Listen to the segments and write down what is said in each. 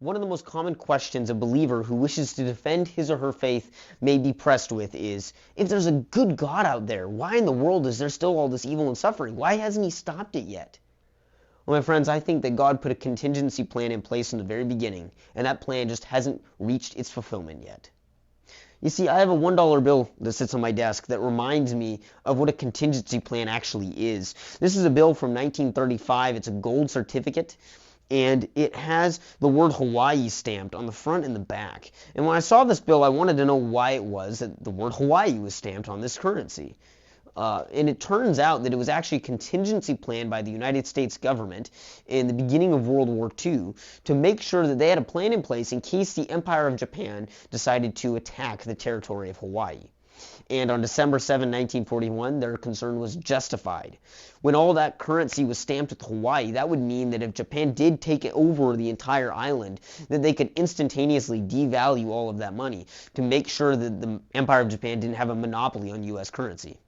One of the most common questions a believer who wishes to defend his or her faith may be pressed with is, if there's a good God out there, why in the world is there still all this evil and suffering? Why hasn't he stopped it yet? Well, my friends, I think that God put a contingency plan in place from the very beginning, and that plan just hasn't reached its fulfillment yet. You see, I have a $1 bill that sits on my desk that reminds me of what a contingency plan actually is. This is a bill from 1935. It's a gold certificate, and it has the word Hawaii stamped on the front and the back. And when I saw this bill, I wanted to know why it was that the word Hawaii was stamped on this currency. And it turns out that it was actually a contingency plan by the United States government in the beginning of World War II to make sure that they had a plan in place in case the Empire of Japan decided to attack the territory of Hawaii. And on December 7, 1941, their concern was justified. When all that currency was stamped with Hawaii, that would mean that if Japan did take over the entire island, that they could instantaneously devalue all of that money to make sure that the Empire of Japan didn't have a monopoly on U.S. currency.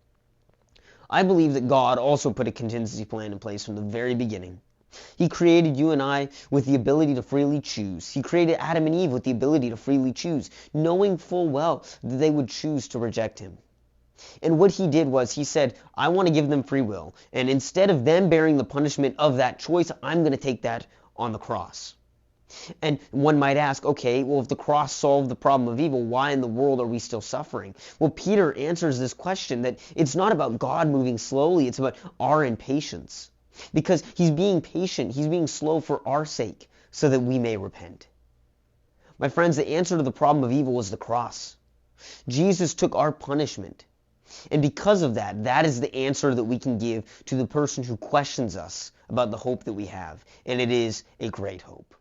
I believe that God also put a contingency plan in place from the very beginning. He created you and I with the ability to freely choose. He created Adam and Eve with the ability to freely choose, knowing full well that they would choose to reject him. And what he did was he said, I want to give them free will. And instead of them bearing the punishment of that choice, I'm going to take that on the cross. And one might ask, okay, well, if the cross solved the problem of evil, why in the world are we still suffering? Well, Peter answers this question that it's not about God moving slowly, it's about our impatience. Because he's being patient, he's being slow for our sake, so that we may repent. My friends, the answer to the problem of evil is the cross. Jesus took our punishment. And because of that, that is the answer that we can give to the person who questions us about the hope that we have. And it is a great hope.